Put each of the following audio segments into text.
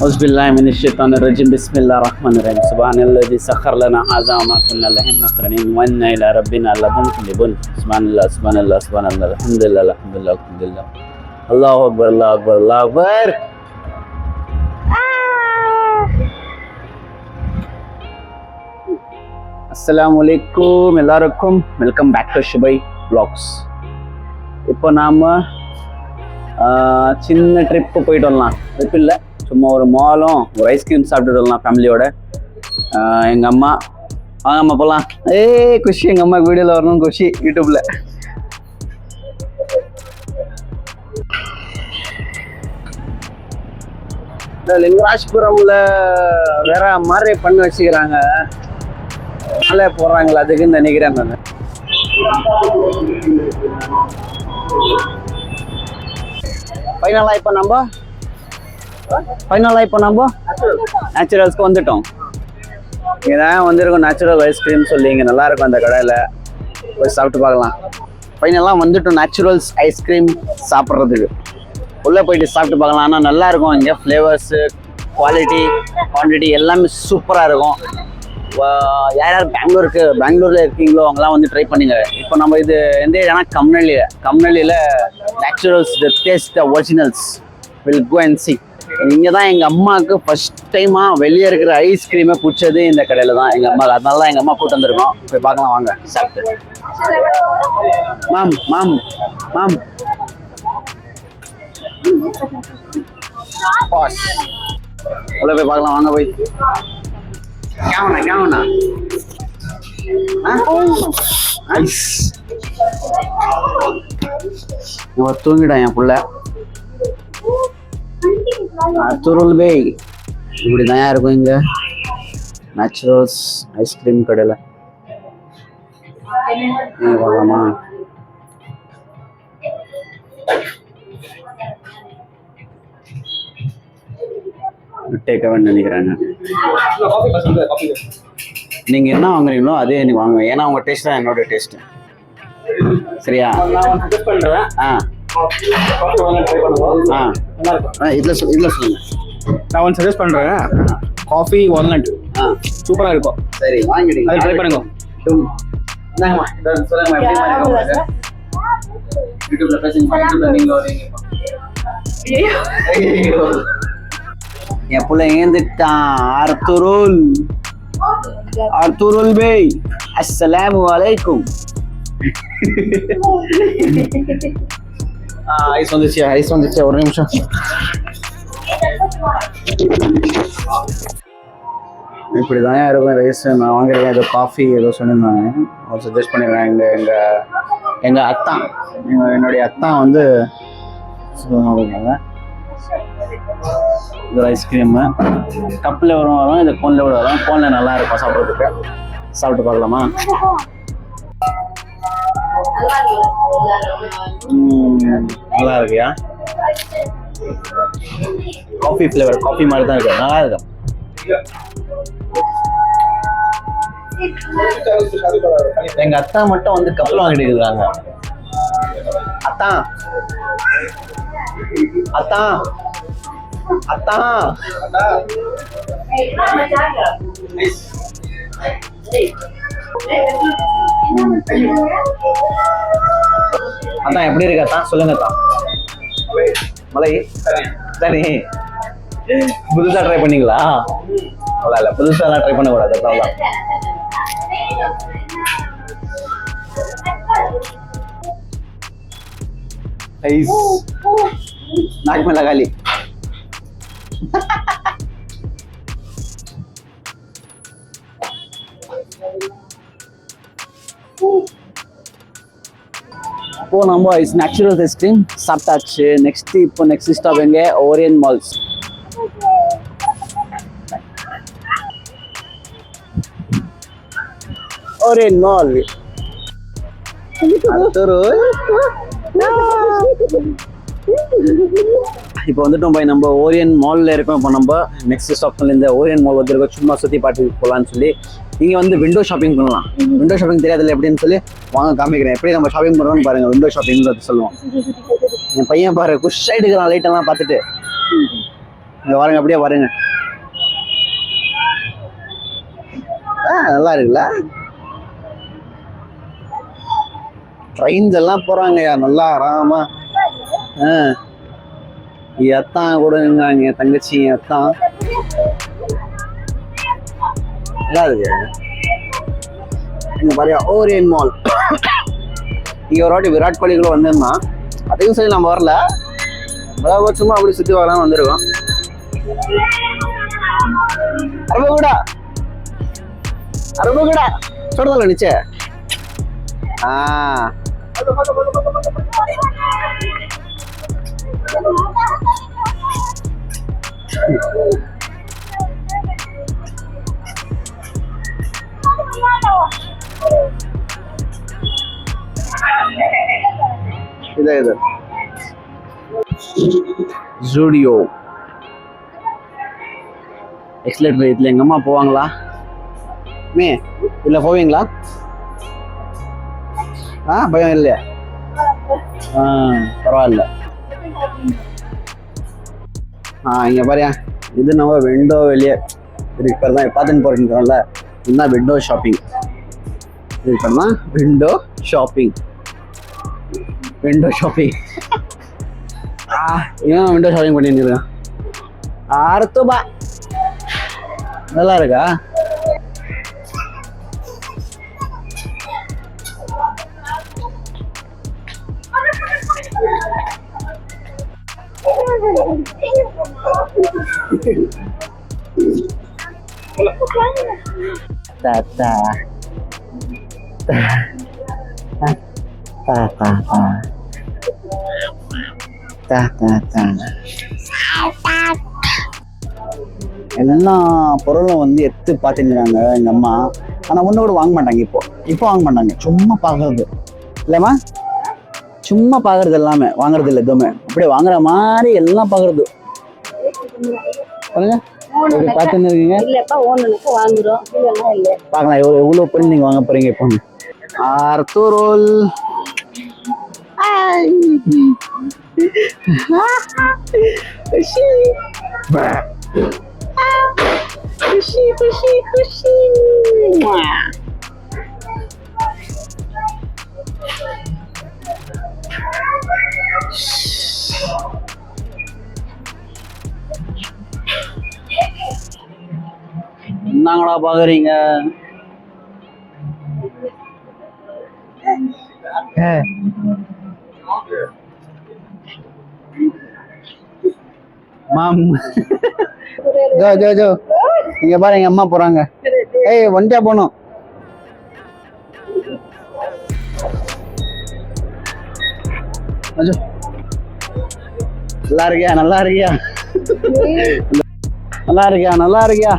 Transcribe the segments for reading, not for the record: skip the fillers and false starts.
أعوذ بالله من الشيطان الرجيم بسم الله الرحمن الرحيم سبحان الذي سخر لنا هذا وما كنا له مقرنين وإنا إلى ربنا لمنقلبون سبحان الله سبحان الله سبحان الله الحمد لله الحمد لله الحمد لله الله أكبر الله أكبر الله أكبر. அஸ்ஸலாமு அலைக்கும் எல்லாருக்கும் வெல்கம் பேக் டு ஷுபை வ்ளாக்ஸ். இப்போ நாம் சின்ன ட்ரிப்பு போயிட்டு வரலாம். ட்ரிப் இல்லை, சும்மா ஒரு மாலும் ஒரு ஐஸ்கிரீம் சாப்பிட்டுட்டு வரலாம் ஃபேமிலியோட. எங்கள் அம்மா வாங்க அம்மா போகலாம். குஷி, எங்கள் அம்மாவுக்கு வீடியோவில் வரணும் குஷி யூடியூப்பில். இந்த லிங்கராஜ்புரம்ல வேற மாதிரி பண்ணி வச்சுக்கிறாங்க, மேலே போடுறாங்களா அதுக்குன்னு நினைக்கிறேன் நான். ஃபைனலாக இப்போ நம்ம நேச்சுரல்ஸ்க்கு வந்துட்டோம். இதான் வந்திருக்கும் நேச்சுரல் ஐஸ்கிரீம் சொல்லி, இங்கே நல்லாயிருக்கும் அந்த கடையில், போய் சாப்பிட்டு பார்க்கலாம். ஃபைனலாக வந்துட்டோம் நேச்சுரல்ஸ் ஐஸ்கிரீம் சாப்பிட்றதுக்கு. உள்ளே போயிட்டு சாப்பிட்டு பார்க்கலாம். ஆனால் நல்லாயிருக்கும் இங்கே, ஃப்ளேவர்ஸு, குவாலிட்டி, குவான்டிட்டி எல்லாமே சூப்பராக இருக்கும். யார் யார் பெங்களூரில் இருக்கீங்களோ அவங்களாம் வந்து ட்ரை பண்ணுங்க. இப்போ நம்ம இது எந்த ஏரியானா கம்னல்லியில் naturals the taste the originals will go and see. இங்கே தான் எங்கள் அம்மாவுக்கு ஃபஸ்ட் டைமாக வெளியே இருக்கிற ஐஸ்கிரீமை பிடிச்சது இந்த கடையில் தான் எங்கள் அம்மாவுக்கு. அதனால தான் எங்கள் அம்மா கூட்டு வந்திருக்கோம். போய் பார்க்கலாம் வாங்க சாப்பிட்டு. மேம் மேம் மேம் உள்ள போய் பார்க்கலாம் வாங்க. போய் கேவனா தூங்கிட்டான் என் புள்ள. துருள் பேய் இப்படி தான் இருக்கும் இங்க நேச்சுரல்ஸ் ஐஸ்கிரீம் கடையில். பார்க்கலாமா? டேக்கவேன்னு நினைக்கிறாங்க. நீங்கள் என்ன வாங்குறீங்களோ அதே எனக்கு வாங்குங்க, ஏன்னா உங்கள் டேஸ்ட் தான் என்னோட டேஸ்ட்டு. சரியா? இதில் சொல்லுங்கள். நான் ஒன்று சஜஸ்ட் பண்ணுறேன். காஃபி வால்நட் சூப்பராக இருக்கும். சரி, வாங்கிடுங்க, அதை ட்ரை பண்ணுங்க. இந்தாங்கம்மா, சொல்லுங்கம்மா எப்படி யூடியூப்ல பேசுங்க. என் பிள்ளை ஏந்துட்டான். அர்துருல் பேய் அஸ்ஸலாமு அலைக்கும். ஐஸ் வந்துச்சு ஒரு நிமிஷம். இப்படிதான் இருக்கும் ரைஸ். நான் வாங்குறேன். ஏதோ காஃபி ஏதோ சொன்னிருந்தாங்க, அவங்க சஜஸ்ட் பண்ணிடுறேன். எங்கள் அத்தான், என்னுடைய அத்தான் வந்து இது ஐஸ்கிரீமு கப்பில் வரும், இது கோனில் கூட வரும். கோனில் நல்லா இருக்கும் சாப்பிட்றதுக்கு. சாப்பிட்டு பார்க்கலாமா? நல்லா இருக்கியா? காஃபி ஃப்ளேவர், காஃபி மாதிரி தான் இருக்கு, நல்லா இருக்கும். எங்க அத்தா மட்டும் வந்து கப்பல் வாங்கிட்டு இருக்காங்க. அத்தான் அத்தான் அத்தான் அதான் எப்படி இருக்கு அத்தான்? சொல்லுங்க அத்தான். மலை சரி, புதுசா ட்ரை பண்ணீங்களா? அவ்வளோ இல்லை, புதுசாலாம் ட்ரை பண்ணக்கூடாது. அவ்வளோ ஐஸ் நாக்கு மேல காலி. இப்போ நம்ம நேச்சுரல் ஐஸ்கிரீம் சாப்பிட்டாச்சு. நெக்ஸ்ட் ஸ்டாப் எங்க? ஓரியன் மால்ஸ். ஓரியன் மால். இப்போ வந்துட்டோம் போய் நம்ம ஓரியன் மால்ல இருக்கோம். இப்போ நம்ம நெக்ஸ்ட் ஸ்டாப்ல இந்த ஓரியன் மால் வந்துருக்கோம். சும்மா சுற்றி பாட்டு போகலான்னு சொல்லி நீங்க வந்து விண்டோ ஷாப்பிங் பண்ணலாம். விண்டோ ஷாப்பிங் தெரியாதுல்ல எப்படின்னு சொல்லி வாங்க காமிக்கிறேன். எப்படி நம்ம ஷாப்பிங் பண்ணுறோம்னு பாருங்க. விண்டோ ஷாப்பிங் சொல்லுவோம். என் பையன் பாரு குஷ் ஆயிடுக்கிறான் லைட் எல்லாம் பார்த்துட்டு. இங்க பாருங்க அப்படியே பாருங்க. நல்லா இருக்குல்ல. ட்ரெயின்ஸ் எல்லாம் போறாங்கய்யா நல்லா ஆராமா. எத்தான் கூட இருந்தாங்க தங்கச்சி எத்தான் நல்லா இருக்கு. இங்க பாருங்க ஓரியன் மால். இங்க ஒரு வாட்டி விராட் கோலி கூட வந்திருந்தான். அதையும் சரி நம்ம வரல. சும்மா அப்படி சுத்தி வரலாம் வந்திருக்கோம். அரபுகூடா சொல்றதில்ல நிச்சய. இது ஜூடியோ எக்ஸ்லேட் பை. இதுல எங்க அம்மா போவாங்களா இல்ல போவீங்களா? பயம் இல்லையா? பரவாயில்ல. இங்க பாரியா இது நம்ம விண்டோ வெளியே இருக்கிறது தான் பார்த்துன்னு போறீங்கல்ல. இதுதான் விண்டோ ஷாப்பிங். இருக்கிறது தான் விண்டோ ஷாப்பிங். ஏன் விண்டோ ஷாப்பிங் பண்ணிருக்கேன். அர்த்தபா நல்லா இருக்கா? Tata. எல்லா பொருளும் வந்து எடுத்து பார்த்துக்கிறாங்க எங்க அம்மா. ஆனா ஒண்ணு கூட வாங்க மாட்டாங்க. இப்போ வாங்க மாட்டாங்க. சும்மா பாக்குறது இல்லைம்மா. சும்மா பாக்குறது எல்லாமே வாங்குறது இல்லை. எதுவுமே அப்படியே வாங்குற மாதிரி எல்லாம் பாக்குறது. பாருங்க பார்த்துன்னு இருக்கீங்க. பார்க்கலாம் எவ்வளவு பொருள் நீங்க வாங்க போறீங்க. இப்போ ஆர்த்தூரோல் என்னங்கடா பாக்குறீங்க? மாம் ஜோ இங்க பாரு எங்க அம்மா போறாங்க. ஏய் ஒண்டியா போனோம். நல்லா இருக்கியா? நல்லா இருக்கியா? நல்லா இருக்கியா? நல்லா இருக்கியா?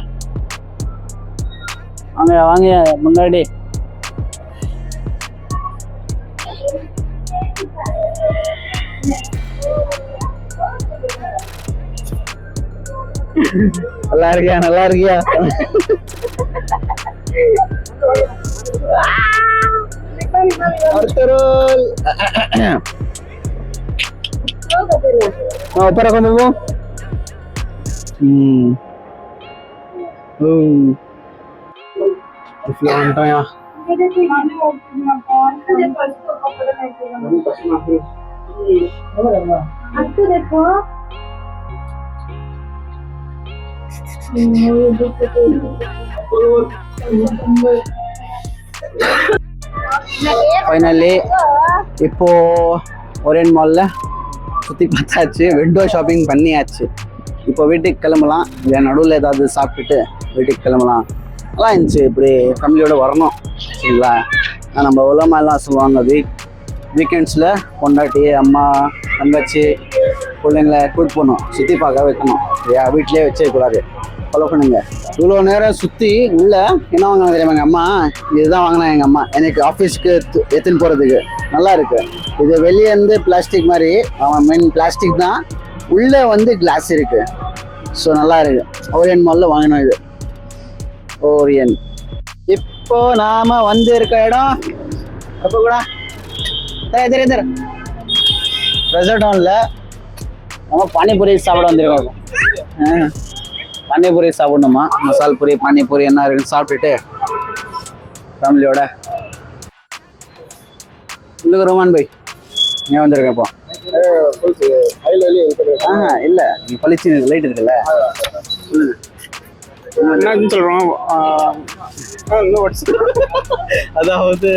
வாங்க வாங்க முன்னாடி. நல்லா இருக்கியா? நல்லா இருக்கியா? ऊपर रखो वो। यहाँ देखो ஃபைனலி இப்போ ஓரியன் மால்ல சுற்றி பார்த்தாச்சு. விண்டோ ஷாப்பிங் பண்ணியாச்சு. இப்போ வீட்டுக்கு கிளம்பலாம். இல்லை நடுவில் ஏதாவது சாப்பிட்டுட்டு வீட்டுக்கு கிளம்பலாம். நல்லா இருந்துச்சு. இப்படி ஃபேமிலியோட வரணும் சரிங்களா? நம்ம உலமா எல்லாம் சொல்லுவாங்க வீக்கெண்ட்ஸில் பொண்டாட்டி அம்மா தங்கச்சி பிள்ளைங்களை கூட்டு போகணும், சுற்றி பார்க்க வைக்கணும். சரியா வீட்லயே வச்சிருக்கூடாது. ஃபாலோ பண்ணுங்க. இவ்வளோ நேரம் சுற்றி உள்ள என்ன வாங்கினா தெரியுமா எங்கள் அம்மா? இதுதான் வாங்கினா எங்கள் அம்மா எனக்கு ஆஃபீஸ்க்கு எடுத்துன்னு போகிறதுக்கு. நல்லா இருக்கு. இது வெளியே இருந்து பிளாஸ்டிக் மாதிரி, மெயின் பிளாஸ்டிக் தான், உள்ளே வந்து கிளாஸ் இருக்கு. ஸோ நல்லா இருக்கு. ஓரியன் மாலில் வாங்கினோம் இது. ஓரியன். இப்போ நாம வந்து இருக்க இடம் அப்போ கூட தெரியும் ரெசார்ட்டோன்ல நம்ம பானிபூரி சாப்பிட வந்திருக்கோம். பானிபூரி சாப்பிடணுமா? மசால் பூரி, பானிபூரி என்ன இருக்குன்னு சாப்பிட்டுட்டு ஃபேமிலியோட இந்த ரோமான் பாய் ஏன் வந்திருக்கேன் இப்போ? இல்ல நீங்க பளிச்சு லைட் இருக்குல்ல, என்ன சொல்றோம்? அதாவது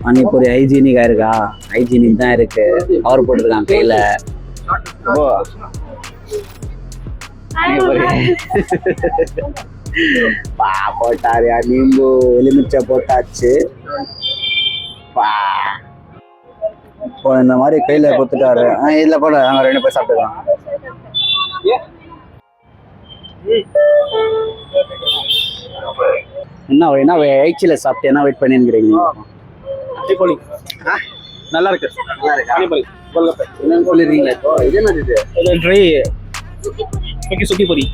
பானிபூரி ஹைஜீனிக்கா இருக்கா? ஹைஜீனிக் தான் இருக்கு. கவர் போட்டுருக்கான் கையில. ஓ பா போட்டாரியா, நீம்பு எலுமிச்சை போட்டாச்சு. பா இப்போ இந்த மாதிரி கையில கொடுத்துட்டாரு. இதுல போட நாங்க 2 பேர் சாப்பிட்டுக்கலாம். என்ன எயிச்சில சாப்பிட்டு என்ன வெயிட் பண்ணிருக்கிறீங்க? நல்லா இருக்கு. என்னன்னு சொல்லிருக்கீங்களா இப்போ? இது என்னது இது? ட்ரை சுக்கி பொரி.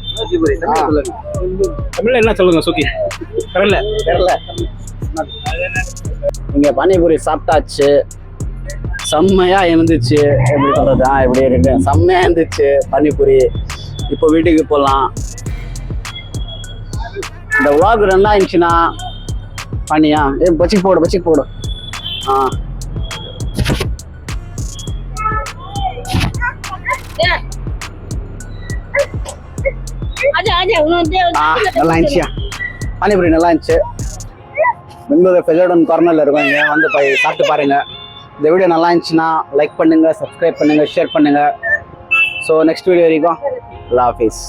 தமிழ்ல என்ன சொல்லுங்க? சுக்கி கடல்ல. இங்க பானிபூரி சாப்பிட்டாச்சு. செம்மையா இருந்துச்சு. எப்படி சொல்றது? எப்படி இருக்கு? செம்மையா இருந்துச்சு பானிபூரி. இப்போ வீட்டுக்கு போகலாம். இந்த vlog நல்லா இருந்துச்சுன்னா பண்ணியா பச்சிக்கு போடு. நல்லா இருந்துச்சியா? பானிபூரி நல்லா இருந்துச்சு. பெங்களூர் ஃபெஜர்டன் கார்னர்ல இருக்கும். இங்க வந்து போய் சாப்பிட்டு பாருங்க. இந்த வீடியோ நல்லா இருந்துச்சுன்னா லைக் பண்ணுங்க, சப்ஸ்கிரைப் பண்ணுங்க, ஷேர் பண்ணுங்க. ஸோ நெக்ஸ்ட் வீடியோ வரைக்கும் அல்லாஹ் ஹாஃபிஸ்.